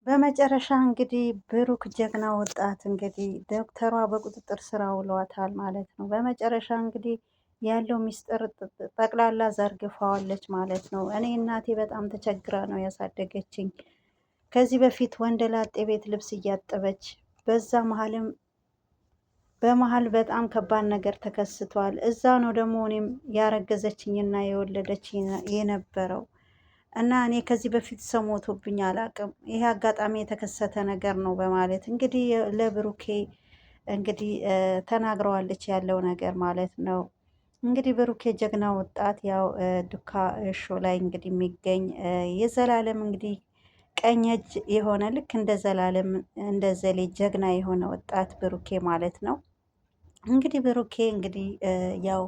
በመጨረሻ እንግዲህ ብሩክ ጀግና ወጣት እንግዲህ ዶክተሯ በቁጥጥር ስር አውሏታል ማለት ነው። በመጨረሻ እንግዲህ ያለው ሚስጥር ጠቅላላ ዘርግፈዋለች ማለት ነው። እኔ እናቴ በጣም ተቸግራ ነው ያሳደገችኝ። ከዚህ በፊት ወንደላጤ ቤት ልብስ እያጠበች በመሀል በጣም ከባድ ነገር ተከስቷል። እዛ ነው ደግሞ እኔም ያረገዘችኝና የወለደችኝ የነበረው እና እኔ ከዚህ በፊት ሰው ሞቶብኝ አላቅም። ይሄ አጋጣሚ የተከሰተ ነገር ነው በማለት እንግዲህ ለብሩኬ እንግዲህ ተናግረዋለች ያለው ነገር ማለት ነው። እንግዲህ ብሩኬ ጀግና ወጣት ያው ዱካ ሾው ላይ እንግዲህ የሚገኝ የዘላለም እንግዲህ ቀኝ እጅ የሆነ ልክ እንደ ዘላለም እንደ ዘሌ ጀግና የሆነ ወጣት ብሩኬ ማለት ነው። እንግዲህ ብሩኬ እንግዲህ ያው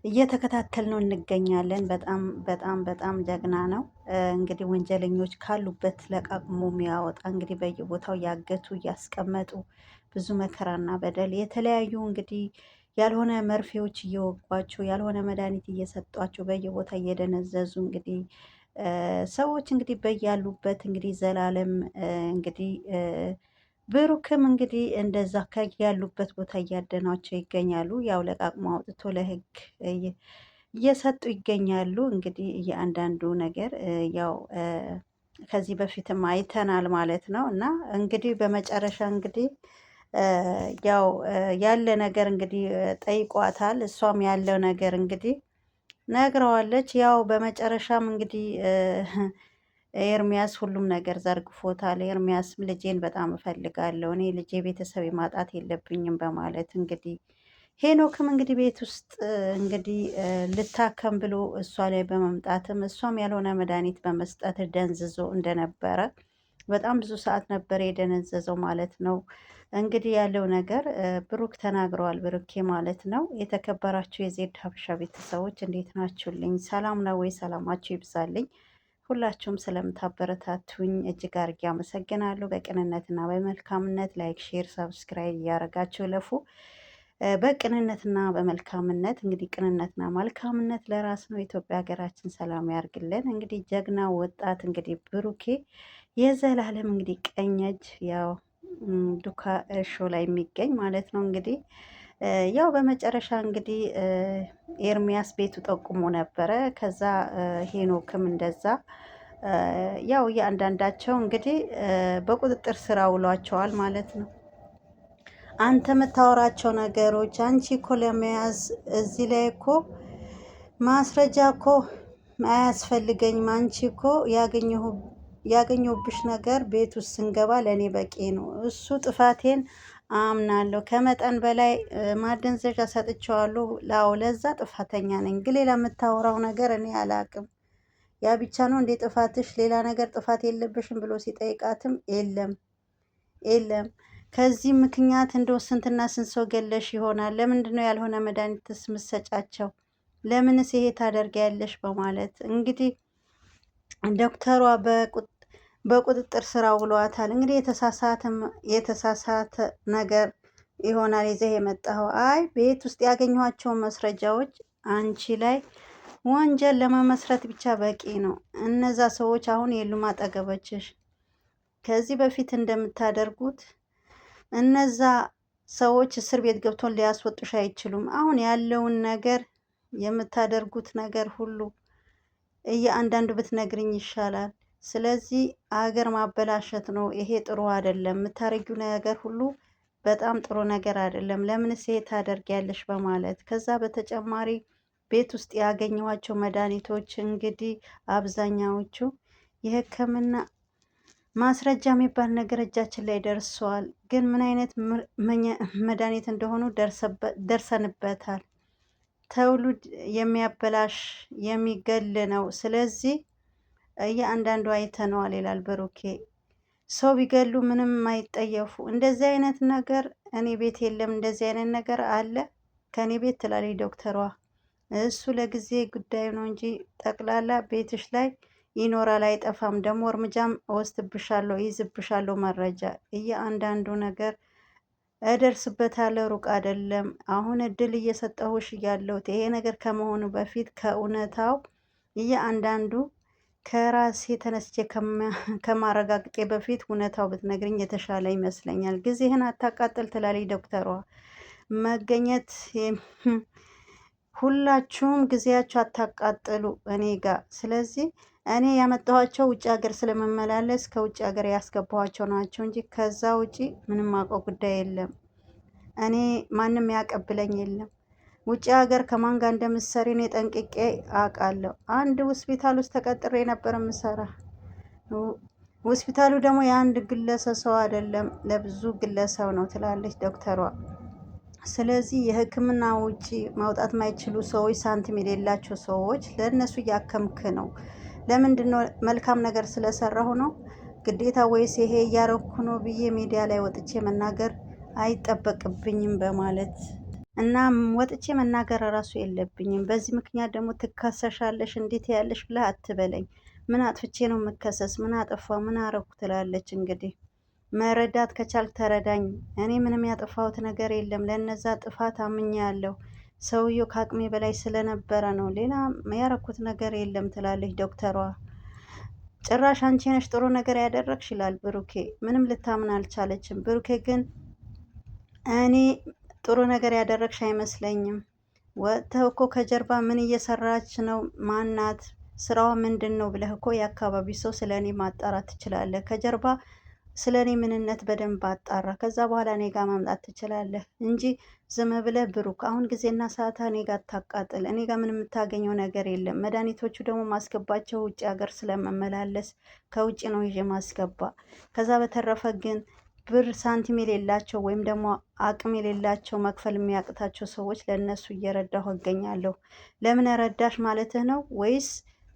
እየተከታተል ነው እንገኛለን። በጣም በጣም በጣም ጀግና ነው። እንግዲህ ወንጀለኞች ካሉበት ለቃቅሞ የሚያወጣ እንግዲህ በየቦታው ያገቱ እያስቀመጡ ብዙ መከራና በደል የተለያዩ እንግዲህ ያልሆነ መርፌዎች እየወጓቸው ያልሆነ መድኃኒት እየሰጧቸው በየቦታ እየደነዘዙ እንግዲህ ሰዎች እንግዲህ በያሉበት እንግዲህ ዘላለም እንግዲህ ብሩክም እንግዲህ እንደዛ ያሉበት ቦታ እያደኗቸው ይገኛሉ። ያው ለቃቅሞ አውጥቶ ለህግ እየሰጡ ይገኛሉ። እንግዲህ እያንዳንዱ ነገር ያው ከዚህ በፊትም አይተናል ማለት ነው። እና እንግዲህ በመጨረሻ እንግዲህ ያው ያለ ነገር እንግዲህ ጠይቋታል። እሷም ያለው ነገር እንግዲህ ነግረዋለች። ያው በመጨረሻም እንግዲህ ኤርሚያስ ሁሉም ነገር ዘርግፎታል። ኤርሚያስም ልጄን በጣም እፈልጋለሁ፣ እኔ ልጄ ቤተሰብ ማጣት የለብኝም በማለት እንግዲህ ሄኖክም እንግዲህ ቤት ውስጥ እንግዲህ ልታከም ብሎ እሷ ላይ በመምጣትም እሷም ያልሆነ መድኃኒት በመስጠት ደንዝዞ እንደነበረ በጣም ብዙ ሰዓት ነበር የደነዘዘው ማለት ነው። እንግዲህ ያለው ነገር ብሩክ ተናግረዋል። ብሩኬ ማለት ነው። የተከበራችሁ የዜድ ሀበሻ ቤተሰቦች እንዴት ናችሁልኝ? ሰላም ነው ወይ? ሰላማችሁ ይብዛልኝ። ሁላችሁም ስለምታበረታቱኝ እጅግ አድርጌ አመሰግናለሁ። በቅንነትና በመልካምነት ላይክ፣ ሼር፣ ሰብስክራይብ እያደረጋችሁ ለፉ በቅንነትና በመልካምነት እንግዲህ ቅንነትና መልካምነት ለራስ ነው። ኢትዮጵያ ሀገራችን ሰላም ያርግልን። እንግዲህ ጀግና ወጣት እንግዲህ ብሩኬ የዘላለም እንግዲህ ቀኝ እጅ ያው ዱካ ሾው ላይ የሚገኝ ማለት ነው። እንግዲህ ያው በመጨረሻ እንግዲህ ኤርሚያስ ቤቱ ጠቁሞ ነበረ። ከዛ ሄኖክም እንደዛ ያው እያንዳንዳቸው እንግዲህ በቁጥጥር ስር አውሏቸዋል ማለት ነው። አንተ የምታወራቸው ነገሮች አንቺ እኮ ለመያዝ እዚህ ላይ እኮ ማስረጃ እኮ አያስፈልገኝም። አንቺ እኮ ያገኘሁብሽ ነገር ቤት ውስጥ ስንገባ ለእኔ በቂ ነው። እሱ ጥፋቴን አምናለሁ። ከመጠን በላይ ማደንዘዣ ሰጥቼዋለሁ። ላው ለዛ ጥፋተኛ ነኝ። ግን ሌላ የምታወራው ነገር እኔ አላቅም። ያ ብቻ ነው እንዴ ጥፋትሽ? ሌላ ነገር ጥፋት የለብሽም ብሎ ሲጠይቃትም የለም ከዚህ ምክንያት እንደው ስንትና ስንት ሰው ገለሽ ይሆናል። ለምንድን ነው ያልሆነ መድኃኒትስ ምሰጫቸው? ለምንስ ይሄ ታደርጊያለሽ? በማለት እንግዲህ ዶክተሯ በቁጥጥር ስር አውሏታል። እንግዲህ የተሳሳተ ነገር ይሆናል ይዘህ የመጣኸው። አይ ቤት ውስጥ ያገኘኋቸውን መስረጃዎች አንቺ ላይ ወንጀል ለመመስረት ብቻ በቂ ነው። እነዛ ሰዎች አሁን የሉም አጠገበችሽ። ከዚህ በፊት እንደምታደርጉት እነዛ ሰዎች እስር ቤት ገብቶን ሊያስወጡሽ አይችሉም። አሁን ያለውን ነገር የምታደርጉት ነገር ሁሉ እያንዳንዱ ብትነግርኝ ይሻላል። ስለዚህ አገር ማበላሸት ነው። ይሄ ጥሩ አይደለም። የምታረጊው ነገር ሁሉ በጣም ጥሩ ነገር አይደለም። ለምንስ ይሄ ታደርጊያለሽ? በማለት ከዛ በተጨማሪ ቤት ውስጥ ያገኘኋቸው መድኃኒቶች እንግዲህ አብዛኛዎቹ የሕክምና ማስረጃ የሚባል ነገር እጃችን ላይ ደርሰዋል። ግን ምን አይነት መድኃኒት እንደሆኑ ደርሰንበታል። ትውልድ የሚያበላሽ የሚገል ነው። ስለዚህ እያንዳንዱ አይተነዋል ይላል ብሩኬ። ሰው ቢገሉ ምንም የማይጠየፉ እንደዚህ አይነት ነገር እኔ ቤት የለም። እንደዚህ አይነት ነገር አለ ከኔ ቤት ትላለች ዶክተሯ። እሱ ለጊዜ ጉዳዩ ነው እንጂ ጠቅላላ ቤትሽ ላይ ይኖራል፣ አይጠፋም። ደግሞ እርምጃም እወስድብሻለሁ፣ ይዝብሻለሁ መረጃ እያንዳንዱ ነገር እደርስበታለሁ። ሩቅ አይደለም። አሁን እድል እየሰጠሁሽ ያለሁት ይሄ ነገር ከመሆኑ በፊት ከእውነታው እያንዳንዱ ከራሴ ተነስቼ ከማረጋግጤ በፊት እውነታው ብትነግርኝ የተሻለ ይመስለኛል። ጊዜህን አታቃጥል ትላለች ዶክተሯ። መገኘት ሁላችሁም ጊዜያችሁ አታቃጥሉ እኔ ጋር። ስለዚህ እኔ ያመጣኋቸው ውጭ ሀገር ስለመመላለስ ከውጭ ሀገር ያስገባኋቸው ናቸው እንጂ ከዛ ውጪ ምንም አውቀው ጉዳይ የለም። እኔ ማንም ያቀብለኝ የለም። ውጭ ሀገር ከማን ጋር እንደምትሰሪ እኔ ጠንቅቄ አውቃለሁ። አንድ ሆስፒታል ውስጥ ተቀጥሬ ነበር የምሰራ። ሆስፒታሉ ደግሞ የአንድ ግለሰብ ሰው አይደለም፣ ለብዙ ግለሰብ ነው ትላለች ዶክተሯ። ስለዚህ የሕክምና ውጪ ማውጣት ማይችሉ ሰዎች፣ ሳንቲም የሌላቸው ሰዎች ለእነሱ እያከምክ ነው። ለምንድን ነው? መልካም ነገር ስለሰራሁ ነው ግዴታ ወይስ ይሄ እያረኩ ነው ብዬ ሚዲያ ላይ ወጥቼ መናገር አይጠበቅብኝም በማለት እና ወጥቼ መናገር እራሱ የለብኝም። በዚህ ምክንያት ደግሞ ትከሰሻለሽ፣ እንዴት ያለሽ ብለህ አትበለኝ። ምን አጥፍቼ ነው የምከሰስ? ምን አጠፋው? ምን አረኩ ትላለች። እንግዲህ መረዳት ከቻልክ ተረዳኝ። እኔ ምንም ያጠፋሁት ነገር የለም። ለነዛ ጥፋት አምኛለሁ። ሰውየው ከአቅሜ በላይ ስለነበረ ነው። ሌላ ያረኩት ነገር የለም ትላለች ዶክተሯ። ጭራሽ አንቺ ነሽ ጥሩ ነገር ያደረግሽ ይላል ብሩኬ። ምንም ልታምን አልቻለችም። ብሩኬ ግን እኔ ጥሩ ነገር ያደረግሽ አይመስለኝም። ወጥተህ እኮ ከጀርባ ምን እየሰራች ነው? ማናት? ስራዋ ምንድን ነው ብለህ እኮ የአካባቢ ሰው ስለ እኔ ማጣራት ትችላለህ። ከጀርባ ስለ እኔ ምንነት በደንብ አጣራ። ከዛ በኋላ እኔ ጋር ማምጣት ትችላለህ እንጂ ዝም ብለህ ብሩክ፣ አሁን ጊዜና ሰዓት እኔ ጋር ታቃጥል። እኔ ጋር ምን የምታገኘው ነገር የለም። መድኃኒቶቹ ደግሞ ማስገባቸው ውጭ ሀገር ስለመመላለስ ከውጭ ነው ይዤ ማስገባ። ከዛ በተረፈ ግን ብር ሳንቲም የሌላቸው ወይም ደግሞ አቅም የሌላቸው መክፈል የሚያቅታቸው ሰዎች ለእነሱ እየረዳሁ እገኛለሁ። ለምን ረዳሽ ማለትህ ነው ወይስ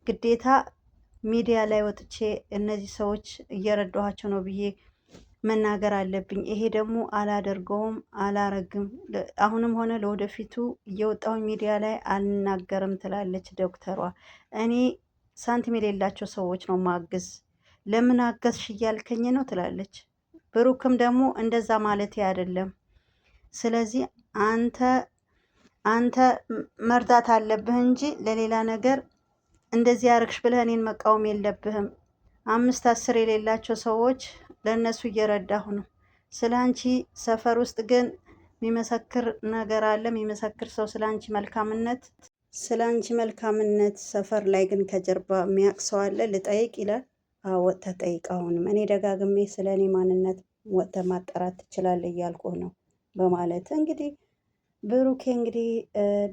ግዴታ ሚዲያ ላይ ወጥቼ እነዚህ ሰዎች እየረዳኋቸው ነው ብዬ መናገር አለብኝ? ይሄ ደግሞ አላደርገውም፣ አላረግም። አሁንም ሆነ ለወደፊቱ እየወጣሁኝ ሚዲያ ላይ አልናገርም ትላለች ዶክተሯ። እኔ ሳንቲም የሌላቸው ሰዎች ነው ማግዝ። ለምን አገዝሽ እያልከኝ ነው ትላለች። ብሩክም ደግሞ እንደዛ ማለት አይደለም። ስለዚህ አንተ መርዳት አለብህ እንጂ ለሌላ ነገር እንደዚህ ያርግሽ ብለህ እኔን መቃወም የለብህም። 5 10 የሌላቸው ሰዎች ለእነሱ እየረዳሁ ነው። ስለ አንቺ ሰፈር ውስጥ ግን የሚመሰክር ነገር አለ፣ የሚመሰክር ሰው ስለ አንቺ መልካምነት ሰፈር ላይ ግን ከጀርባ የሚያውቅ ሰው አለ ልጠይቅ ይላል። ወጥተህ ጠይቅ። አሁንም እኔ ደጋግሜ ስለ እኔ ማንነት ወጥተህ ማጣራት ትችላለህ እያልኩህ ነው በማለት እንግዲህ ብሩኬ እንግዲህ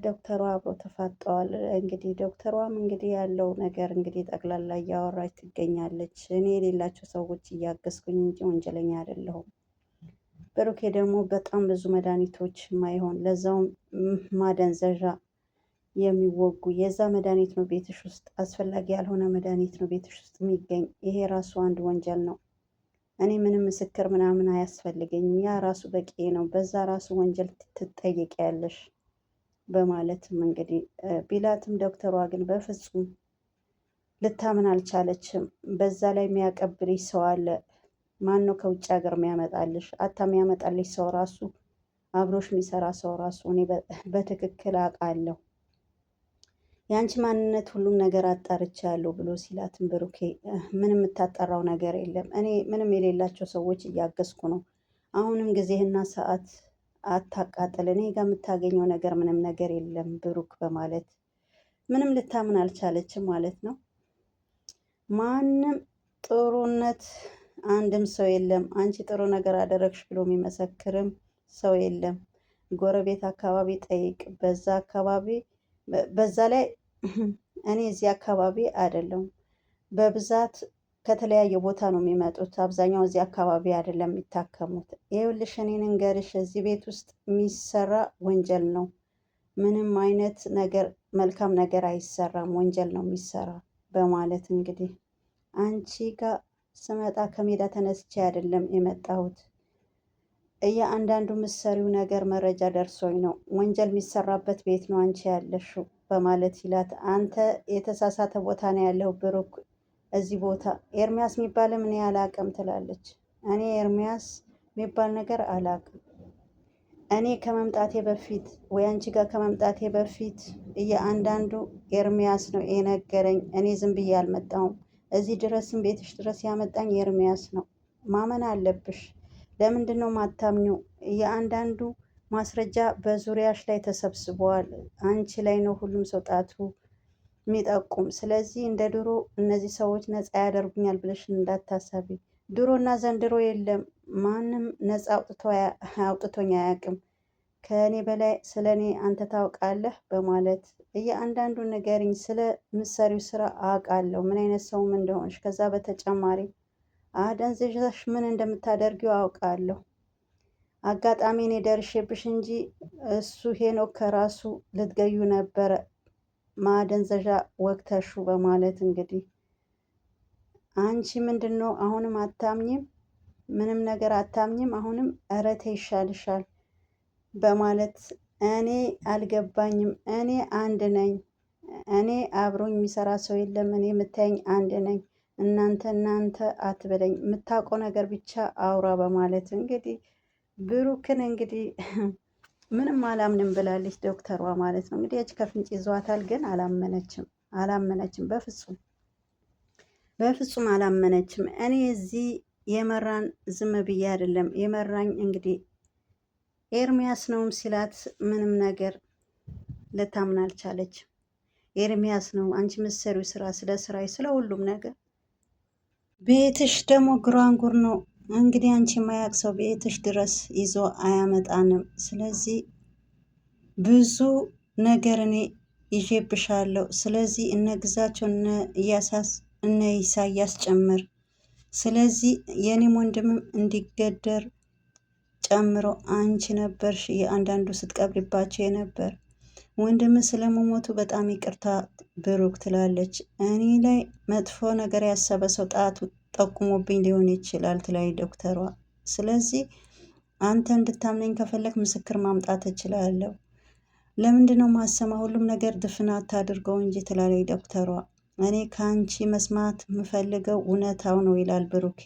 ዶክተሯ አብሮ ተፋጠዋል። እንግዲህ ዶክተሯም እንግዲህ ያለው ነገር እንግዲህ ጠቅላላ እያወራች ትገኛለች። እኔ የሌላቸው ሰዎች እያገዝኩኝ እንጂ ወንጀለኛ አይደለሁም። ብሩኬ ደግሞ በጣም ብዙ መድኃኒቶች ማይሆን ለዛውም ማደንዘዣ የሚወጉ የዛ መድኃኒት ነው ቤትሽ ውስጥ አስፈላጊ ያልሆነ መድኃኒት ነው ቤትሽ ውስጥ የሚገኝ። ይሄ ራሱ አንድ ወንጀል ነው። እኔ ምንም ምስክር ምናምን አያስፈልገኝም። ያ ራሱ በቂ ነው። በዛ ራሱ ወንጀል ትጠየቂያለሽ በማለትም እንግዲህ ቢላትም ዶክተሯ ግን በፍጹም ልታምን አልቻለችም። በዛ ላይ የሚያቀብልሽ ሰው አለ። ማን ነው ከውጭ ሀገር የሚያመጣልሽ? የሚያመጣልሽ ሰው ራሱ አብሮሽ የሚሰራ ሰው ራሱ እኔ በትክክል አውቃለሁ። የአንቺ ማንነት ሁሉም ነገር አጣርቻለሁ ብሎ ሲላትም ብሩኬ ምንም የምታጠራው ነገር የለም። እኔ ምንም የሌላቸው ሰዎች እያገዝኩ ነው። አሁንም ጊዜህና ሰዓት አታቃጥል። እኔ ጋር የምታገኘው ነገር ምንም ነገር የለም ብሩክ በማለት ምንም ልታምን አልቻለችም ማለት ነው። ማንም ጥሩነት አንድም ሰው የለም። አንቺ ጥሩ ነገር አደረግሽ ብሎ የሚመሰክርም ሰው የለም። ጎረቤት አካባቢ ጠይቅ። በዛ ላይ እኔ እዚህ አካባቢ አይደለም፣ በብዛት ከተለያየ ቦታ ነው የሚመጡት። አብዛኛው እዚህ አካባቢ አይደለም የሚታከሙት። ይኸውልሽ እኔ ልንገርሽ፣ እዚህ ቤት ውስጥ የሚሰራ ወንጀል ነው። ምንም አይነት ነገር መልካም ነገር አይሰራም፣ ወንጀል ነው የሚሰራ በማለት እንግዲህ አንቺ ጋር ስመጣ ከሜዳ ተነስቼ አይደለም የመጣሁት። እያንዳንዱ ምሰሪው ነገር መረጃ ደርሶኝ ነው። ወንጀል የሚሰራበት ቤት ነው አንቺ ያለሽው በማለት ይላት። አንተ የተሳሳተ ቦታ ነው ያለው ብሩክ፣ እዚህ ቦታ ኤርሚያስ የሚባልም እኔ አላቅም ትላለች። እኔ ኤርሚያስ የሚባል ነገር አላቅም። እኔ ከመምጣቴ በፊት ወይ አንቺ ጋር ከመምጣቴ በፊት እያንዳንዱ ኤርሚያስ ነው የነገረኝ። እኔ ዝም ብዬ አልመጣሁም። እዚህ ድረስም ቤትሽ ድረስ ያመጣኝ ኤርሚያስ ነው። ማመን አለብሽ። ለምንድን ነው ማታምኚው? የአንዳንዱ ማስረጃ በዙሪያሽ ላይ ተሰብስበዋል። አንቺ ላይ ነው ሁሉም ሰው ጣቱ የሚጠቁም። ስለዚህ እንደ ድሮ እነዚህ ሰዎች ነፃ ያደርጉኛል ብለሽ እንዳታሰቢ። ድሮና ዘንድሮ የለም። ማንም ነፃ አውጥቶኝ አያውቅም። ከእኔ በላይ ስለ እኔ አንተ ታውቃለህ በማለት እያንዳንዱ ንገሪኝ። ስለ ምሰሪው ስራ አውቃለሁ፣ ምን አይነት ሰውም እንደሆንሽ። ከዛ በተጨማሪ አደንዝዘሽ ምን እንደምታደርጊው አውቃለሁ። አጋጣሚ እኔ ደርሼብሽ እንጂ እሱ ሄኖክ ከራሱ ልትገዩ ነበረ ማደንዘዣ ወቅተሹ በማለት እንግዲህ አንቺ ምንድን ነው አሁንም አታምኝም? ምንም ነገር አታምኝም? አሁንም እረቴ ይሻልሻል በማለት እኔ አልገባኝም። እኔ አንድ ነኝ። እኔ አብሮኝ የሚሰራ ሰው የለም። እኔ የምታየኝ አንድ ነኝ። እናንተ አትበለኝ። የምታውቀው ነገር ብቻ አውራ በማለት እንግዲህ ብሩክን እንግዲህ ምንም አላምንም ብላለች ዶክተሯ ማለት ነው። እንግዲህ እጅ ከፍንጭ ይዟታል፣ ግን አላመነችም በፍጹም አላመነችም። እኔ እዚህ የመራን ዝም ብዬ አይደለም የመራኝ እንግዲህ ኤርሚያስ ነውም ሲላት ምንም ነገር ልታምን አልቻለች። ኤርሚያስ ነው አንቺ ምሰሪው ስራ ስለ ስራይ ስለ ሁሉም ነገር ቤትሽ ደግሞ ጉራንጉር ነው እንግዲህ አንቺ የማያውቅ ሰው ቤትሽ ድረስ ይዞ አያመጣንም። ስለዚህ ብዙ ነገር እኔ ይዤብሻለሁ። ስለዚህ እነ ግዛቸው እነ ኢሳያስ ጨምር። ስለዚህ የኔም ወንድምም እንዲገደር ጨምሮ አንቺ ነበርሽ የአንዳንዱ ስትቀብሪባቸው የነበር። ወንድም ስለመሞቱ በጣም ይቅርታ ብሩክ ትላለች። እኔ ላይ መጥፎ ነገር ያሰበ ሰው ጣቱ ጠቁሞብኝ ሊሆን ይችላል ትላይ ዶክተሯ። ስለዚህ አንተ እንድታምነኝ ከፈለግ ምስክር ማምጣት እችላለሁ። ለምንድነው ማሰማ? ሁሉም ነገር ድፍናት አድርገው እንጂ ትላለች ዶክተሯ። እኔ ከአንቺ መስማት ምፈልገው እውነታው ነው ይላል ብሩኬ።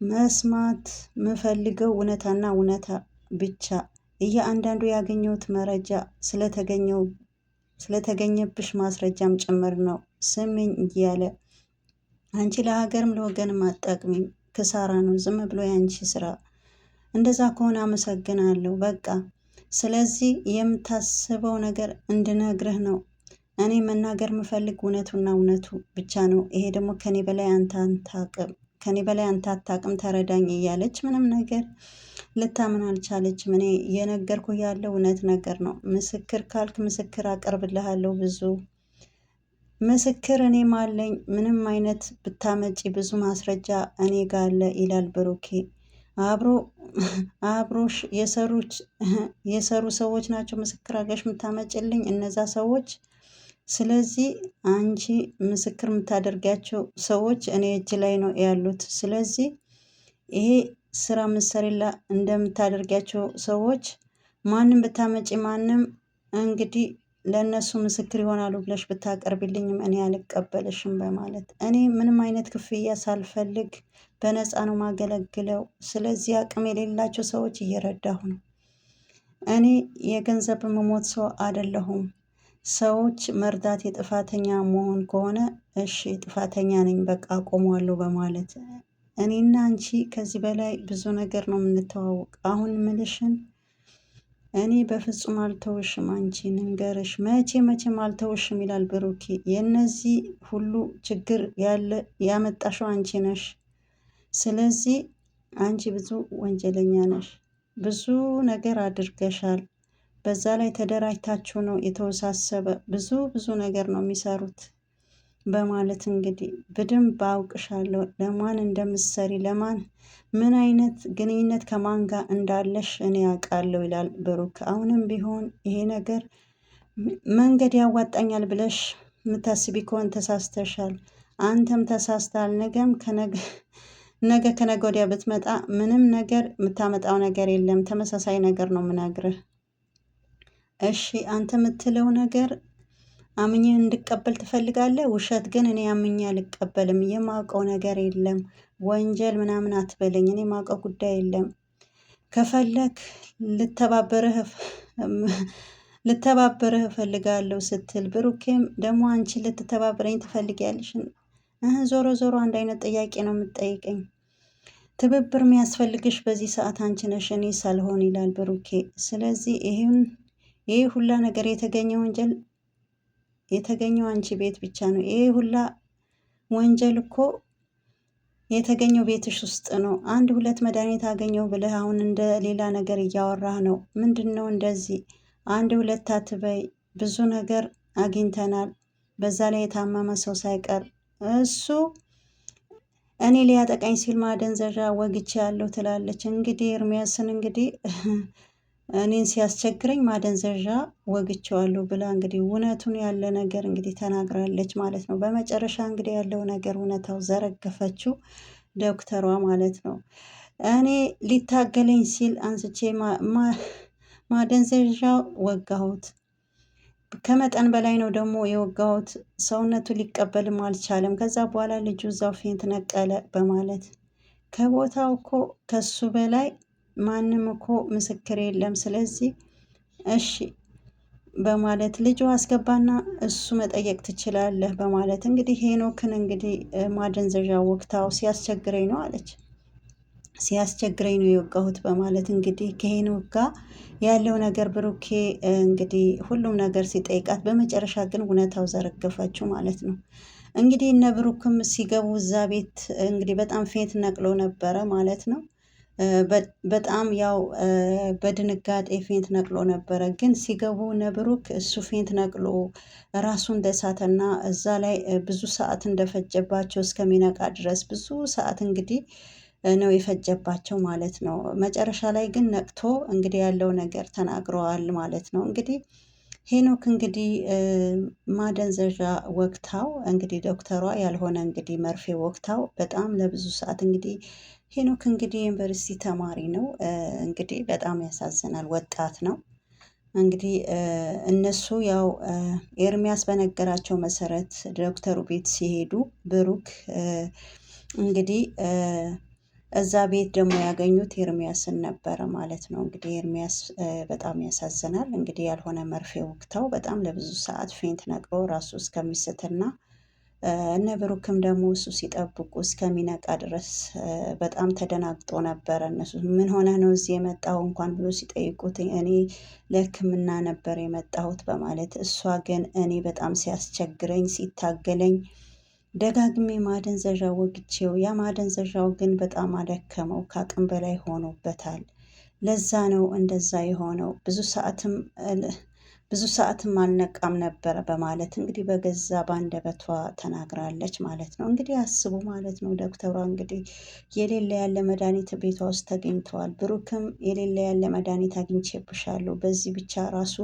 መስማት ምፈልገው እውነታና እውነታ ብቻ። እያንዳንዱ ያገኘሁት መረጃ ስለተገኘብሽ ማስረጃም ጭምር ነው። ስምኝ እያለ አንቺ ለሀገርም ለወገንም አጠቅሚም፣ ክሳራ ነው። ዝም ብሎ የአንቺ ስራ። እንደዛ ከሆነ አመሰግናለሁ በቃ። ስለዚህ የምታስበው ነገር እንድነግርህ ነው። እኔ መናገር ምፈልግ እውነቱና እውነቱ ብቻ ነው። ይሄ ደግሞ ከኔ በላይ አንተ አታቅም፣ ተረዳኝ እያለች ምንም ነገር ልታምን አልቻለችም። እኔ የነገርኩ ያለው እውነት ነገር ነው። ምስክር ካልክ ምስክር አቀርብልሃለሁ። ብዙ ምስክር እኔም አለኝ። ምንም አይነት ብታመጪ ብዙ ማስረጃ እኔ ጋር አለ ይላል ብሩኬ። አብሮሽ የሰሩ ሰዎች ናቸው ምስክር አድርገሽ የምታመጭልኝ እነዛ ሰዎች። ስለዚህ አንቺ ምስክር የምታደርጊያቸው ሰዎች እኔ እጅ ላይ ነው ያሉት። ስለዚህ ይሄ ስራ ምሰሪላ እንደምታደርጊያቸው ሰዎች ማንም ብታመጪ ማንም እንግዲህ ለእነሱ ምስክር ይሆናሉ ብለሽ ብታቀርብልኝም እኔ አልቀበልሽም በማለት እኔ ምንም አይነት ክፍያ ሳልፈልግ በነፃ ነው ማገለግለው። ስለዚህ አቅም የሌላቸው ሰዎች እየረዳሁ ነው። እኔ የገንዘብ መሞት ሰው አይደለሁም። ሰዎች መርዳት የጥፋተኛ መሆን ከሆነ እሺ ጥፋተኛ ነኝ በቃ አቆመዋለሁ በማለት እኔና አንቺ ከዚህ በላይ ብዙ ነገር ነው የምንተዋወቅ። አሁን ምልሽን እኔ በፍጹም አልተውሽም። አንቺ ንገርሽ መቼም አልተውሽም ይላል ብሩኬ። የነዚህ ሁሉ ችግር ያመጣሽው አንቺ ነሽ። ስለዚህ አንቺ ብዙ ወንጀለኛ ነሽ። ብዙ ነገር አድርገሻል። በዛ ላይ ተደራጅታችሁ ነው የተወሳሰበ ብዙ ነገር ነው የሚሰሩት በማለት እንግዲህ በደንብ አውቅሻለሁ፣ ለማን እንደምትሰሪ ለማን ምን አይነት ግንኙነት ከማን ጋር እንዳለሽ እኔ ያውቃለሁ ይላል ብሩክ። አሁንም ቢሆን ይሄ ነገር መንገድ ያዋጣኛል ብለሽ የምታስቢ ከሆን ተሳስተሻል። አንተም ተሳስታል። ነገ ከነገ ወዲያ ብትመጣ ምንም ነገር የምታመጣው ነገር የለም። ተመሳሳይ ነገር ነው ምነግርህ። እሺ አንተ የምትለው ነገር አምኜ እንድቀበል ትፈልጋለህ? ውሸት ግን እኔ አምኜ አልቀበልም። የማውቀው ነገር የለም። ወንጀል ምናምን አትበለኝ። እኔ የማውቀው ጉዳይ የለም። ከፈለክ ልተባበርህ እፈልጋለሁ ስትል ብሩኬም ደግሞ አንቺ ልትተባበረኝ ትፈልጊያለሽ? ዞሮ ዞሮ አንድ አይነት ጥያቄ ነው የምትጠይቀኝ። ትብብር የሚያስፈልግሽ በዚህ ሰዓት አንቺ ነሽ፣ እኔ ሳልሆን ይላል ብሩኬ። ስለዚህ ይህ ሁላ ነገር የተገኘው አንቺ ቤት ብቻ ነው። ይሄ ሁላ ወንጀል እኮ የተገኘው ቤትሽ ውስጥ ነው። አንድ ሁለት መድኃኒት አገኘው ብለህ አሁን እንደ ሌላ ነገር እያወራህ ነው። ምንድን ነው እንደዚህ? አንድ ሁለት አትበይ። ብዙ ነገር አግኝተናል። በዛ ላይ የታመመ ሰው ሳይቀር እሱ እኔ ሊያጠቃኝ ሲል ማደንዘዣ ወግቼ ያለው ትላለች። እንግዲህ ኤርሚያስን እንግዲህ እኔን ሲያስቸግረኝ ማደንዘዣ ወግቼዋለሁ ብላ እንግዲህ እውነቱን ያለ ነገር እንግዲህ ተናግራለች ማለት ነው። በመጨረሻ እንግዲህ ያለው ነገር እውነታው ዘረገፈችው ዶክተሯ ማለት ነው። እኔ ሊታገለኝ ሲል አንስቼ ማደንዘዣ ወጋሁት። ከመጠን በላይ ነው ደግሞ የወጋሁት። ሰውነቱ ሊቀበልም አልቻለም። ከዛ በኋላ ልጁ እዛው ፌንት ነቀለ በማለት ከቦታው እኮ ከሱ በላይ ማንም እኮ ምስክር የለም። ስለዚህ እሺ በማለት ልጁ አስገባና እሱ መጠየቅ ትችላለህ በማለት እንግዲህ ሄኖክን እንግዲህ ማደንዘዣ ወቅታው ሲያስቸግረኝ ነው አለች። ሲያስቸግረኝ ነው የወጋሁት በማለት እንግዲህ ከሄኖክ ጋር ያለው ነገር ብሩኬ እንግዲህ ሁሉም ነገር ሲጠይቃት፣ በመጨረሻ ግን እውነታው ዘረገፈችው ማለት ነው። እንግዲህ እነ ብሩክም ሲገቡ እዛ ቤት እንግዲህ በጣም ፌንት ነቅሎ ነበረ ማለት ነው። በጣም ያው በድንጋጤ ፌንት ነቅሎ ነበረ። ግን ሲገቡ እነ ብሩክ እሱ ፌንት ነቅሎ ራሱ እንደሳተና እዛ ላይ ብዙ ሰዓት እንደፈጀባቸው እስከሚነቃ ድረስ ብዙ ሰዓት እንግዲህ ነው የፈጀባቸው ማለት ነው። መጨረሻ ላይ ግን ነቅቶ እንግዲህ ያለው ነገር ተናግረዋል ማለት ነው። እንግዲህ ሄኖክ እንግዲህ ማደንዘዣ ወቅታው እንግዲህ ዶክተሯ ያልሆነ እንግዲህ መርፌ ወቅታው በጣም ለብዙ ሰዓት እንግዲህ ሄኖክ እንግዲህ ዩኒቨርሲቲ ተማሪ ነው። እንግዲህ በጣም ያሳዝናል። ወጣት ነው። እንግዲህ እነሱ ያው ኤርሚያስ በነገራቸው መሰረት ዶክተሩ ቤት ሲሄዱ ብሩክ እንግዲህ እዛ ቤት ደግሞ ያገኙት ኤርሚያስን ነበረ ማለት ነው። እንግዲህ ኤርሚያስ በጣም ያሳዝናል። እንግዲህ ያልሆነ መርፌ ወቅተው በጣም ለብዙ ሰዓት ፌንት ነቅሮ ራሱ እስከሚስትና እነ ብሩክም ደግሞ እሱ ሲጠብቁ እስከሚነቃ ድረስ በጣም ተደናግጦ ነበረ። እነሱ ምን ሆነ ነው እዚህ የመጣው እንኳን ብሎ ሲጠይቁት እኔ ለሕክምና ነበር የመጣሁት በማለት እሷ ግን እኔ በጣም ሲያስቸግረኝ ሲታገለኝ ደጋግሜ ማደንዘዣ ወግቼው ያ ማደንዘዣው ግን በጣም አደከመው፣ ከአቅም በላይ ሆኖበታል። ለዛ ነው እንደዛ የሆነው። ብዙ ሰዓትም አልነቃም ነበረ በማለት እንግዲህ በገዛ ባንደበቷ ተናግራለች ማለት ነው። እንግዲህ አስቡ ማለት ነው። ዶክተሯ እንግዲህ የሌለ ያለ መድኃኒት ቤቷ ውስጥ ተገኝተዋል። ብሩክም የሌለ ያለ መድኃኒት አግኝቼብሻለሁ፣ በዚህ ብቻ ራሱ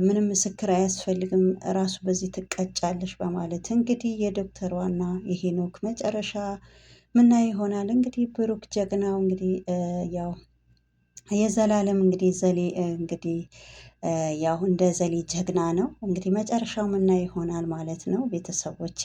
ምንም ምስክር አያስፈልግም፣ ራሱ በዚህ ትቀጫለሽ በማለት እንግዲህ የዶክተሯና የሄኖክ መጨረሻ ምናይ ይሆናል። እንግዲህ ብሩክ ጀግናው እንግዲህ ያው የዘላለም እንግዲህ ዘሌ እንግዲህ ያው እንደ ዘሌ ጀግና ነው። እንግዲህ መጨረሻው ምናይ ይሆናል ማለት ነው ቤተሰቦቼ።